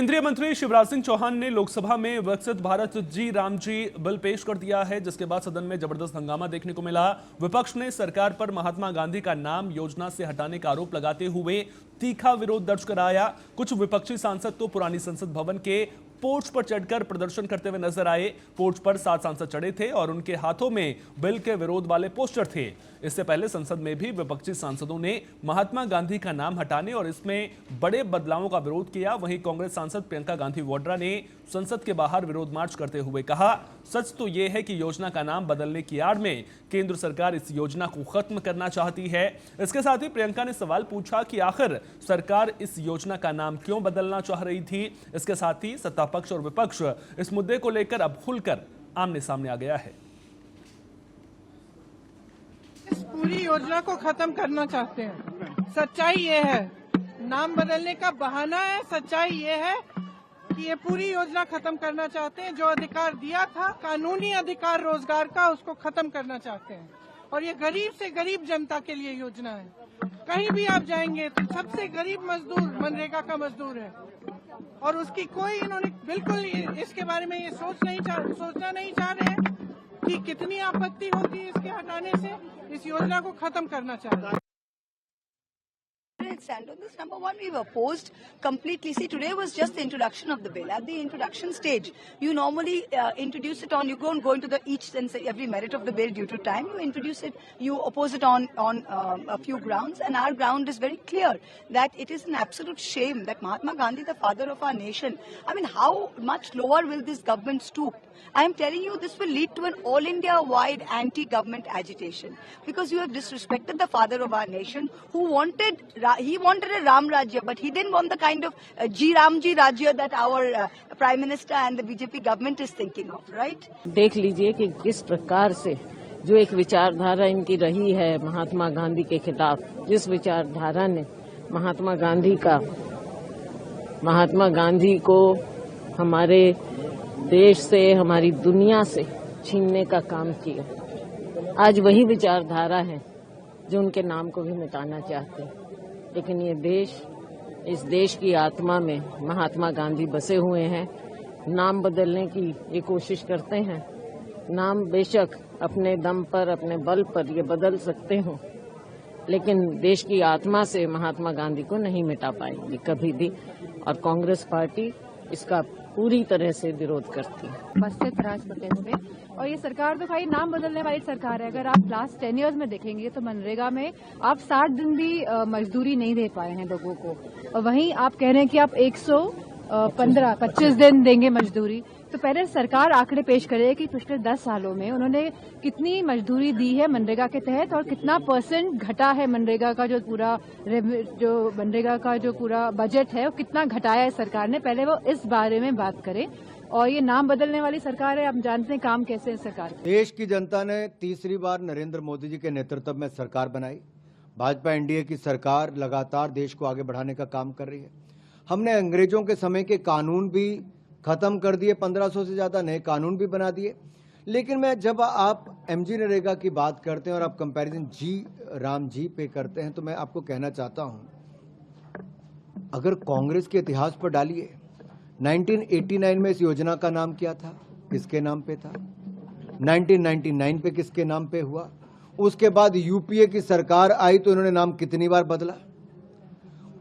केंद्रीय मंत्री शिवराज सिंह चौहान ने लोकसभा में विकसित भारत जी राम जी बिल पेश कर दिया है, जिसके बाद सदन में जबरदस्त हंगामा देखने को मिला। विपक्ष ने सरकार पर महात्मा गांधी का नाम योजना से हटाने का आरोप लगाते हुए तीखा विरोध दर्ज कराया। कुछ विपक्षी सांसद तो पुरानी संसद भवन के पोर्च पर चढ़कर प्रदर्शन करते हुए नजर आए। पोर्च पर 7 सांसद चढ़े थे और उनके हाथों में बिल के विरोध वाले पोस्टर थे। इससे पहले संसद में भी विपक्षी सांसदों ने महात्मा गांधी का नाम हटाने और इसमें बड़े बदलावों का विरोध किया। वहीं कांग्रेस सांसद प्रियंका गांधी वाड्रा ने संसद के बाहर विरोध मार्च करते हुए कहा, सच तो यह है कि योजना का नाम बदलने की आड़ में केंद्र सरकार इस योजना को खत्म करना चाहती है। इसके साथ ही प्रियंका ने सवाल पूछा कि आखिर सरकार इस योजना का नाम क्यों बदलना चाह रही थी। इसके साथ ही सत्ता पक्ष और विपक्ष इस मुद्दे को लेकर अब खुलकर आमने सामने आ गया है। इस पूरी योजना को खत्म करना चाहते हैं। सच्चाई ये है, नाम बदलने का बहाना है। सच्चाई ये है कि ये पूरी योजना खत्म करना चाहते हैं। जो अधिकार दिया था, कानूनी अधिकार रोजगार का, उसको खत्म करना चाहते हैं। और ये गरीब से गरीब जनता के लिए योजना है। कहीं भी आप जाएंगे तो सबसे गरीब मजदूर मनरेगा का मजदूर है और उसकी कोई इन्होंने बिल्कुल इसके बारे में ये सोचना नहीं चाह रहे हैं कि कितनी आपत्ति होगी इसके हटाने से। इस योजना को खत्म करना चाह रहे हैं। Stand on this. Number one, we've opposed completely. See, today was just the introduction of the bill. At the introduction stage, you normally introduce it on, you don't go into the each and every merit of the bill due to time. You introduce it, you oppose it on a few grounds, and our ground is very clear that it is an absolute shame that Mahatma Gandhi, the father of our nation, I mean, how much lower will this government stoop? I am telling you, this will lead to an all India-wide anti-government agitation because you have disrespected the father of our nation who wanted a Ram Rajya, but he didn't want the kind of Ramji Rajya that our Prime Minister and the BJP government is thinking of, right? देख लीजिए कि किस प्रकार से जो एक विचारधारा इनकी रही है महात्मा गांधी के खिलाफ, जिस विचारधारा ने महात्मा गांधी को हमारे देश से, हमारी दुनिया से छीनने का काम किया, आज वही विचारधारा है जो उनके नाम को भी मिटाना चाहते हैं। लेकिन ये देश, इस देश की आत्मा में महात्मा गांधी बसे हुए हैं। नाम बदलने की ये कोशिश करते हैं। नाम बेशक अपने दम पर, अपने बल पर ये बदल सकते हो, लेकिन देश की आत्मा से महात्मा गांधी को नहीं मिटा पाएंगे कभी भी। और कांग्रेस पार्टी इसका पूरी तरह से विरोध करती है। बस्ते राज पटेल पे, और ये सरकार तो भाई नाम बदलने वाली सरकार है। अगर आप लास्ट 10 इयर्स में देखेंगे तो मनरेगा में आप 60 दिन भी मजदूरी नहीं दे पाए हैं लोगों को, और वहीं आप कह रहे हैं कि आप 125 दिन देंगे मजदूरी। तो पहले सरकार आंकड़े पेश करे कि पिछले 10 सालों में उन्होंने कितनी मजदूरी दी है मनरेगा के तहत और कितना % घटा है मनरेगा का जो पूरा बजट है वो कितना घटाया है सरकार ने। पहले वो इस बारे में बात करें। और ये नाम बदलने वाली सरकार है, आप जानते हैं काम कैसे है सरकार। देश की जनता ने तीसरी बार नरेंद्र मोदी जी के नेतृत्व में सरकार बनाई। भाजपा एनडीए की सरकार लगातार देश को आगे बढ़ाने का काम कर रही है। हमने अंग्रेजों के समय के कानून भी खत्म कर दिए, 1500 से ज्यादा नए कानून भी बना दिए। लेकिन जब आप एमजी नरेगा की बात करते हैं और आप कंपैरिजन राम जी पे करते हैं, तो मैं आपको कहना चाहता हूं, अगर कांग्रेस के इतिहास पर डालिए, 1989 में इस योजना का नाम क्या था, किसके नाम पे था, 1999 पे किसके नाम पे हुआ, उसके बाद यूपीए की सरकार आई तो इन्होंने नाम कितनी बार बदला।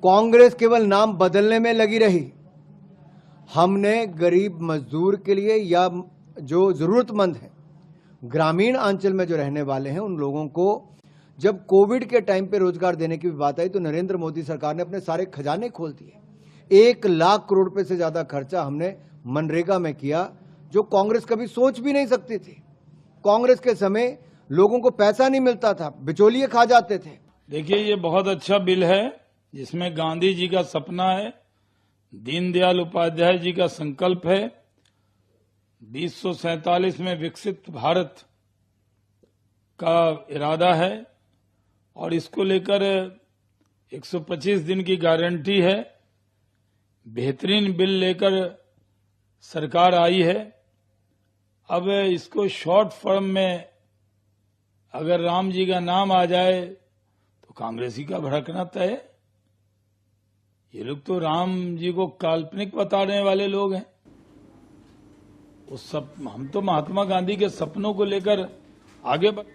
कांग्रेस केवल नाम बदलने में लगी रही। हमने गरीब मजदूर के लिए या जो जरूरतमंद है, ग्रामीण अंचल में जो रहने वाले हैं, उन लोगों को जब कोविड के टाइम पे रोजगार देने की बात आई तो नरेंद्र मोदी सरकार ने अपने सारे खजाने खोल दिए। 1 लाख करोड़ रुपए से ज्यादा खर्चा हमने मनरेगा में किया, जो कांग्रेस कभी सोच भी नहीं सकती थी। कांग्रेस के समय लोगों को पैसा नहीं मिलता था, बिचौलिए खा जाते थे। देखिए, ये बहुत अच्छा बिल है जिसमें गांधी जी का सपना है, दीनदयाल उपाध्याय जी का संकल्प है। 2047 में विकसित भारत का इरादा है और इसको लेकर 125 दिन की गारंटी है। बेहतरीन बिल लेकर सरकार आई है। अब इसको शॉर्ट फॉर्म में अगर राम जी का नाम आ जाए तो कांग्रेसी का भड़कना तय है। ये लोग तो राम जी को काल्पनिक बताने वाले लोग हैं। हम तो महात्मा गांधी के सपनों को लेकर आगे बढ़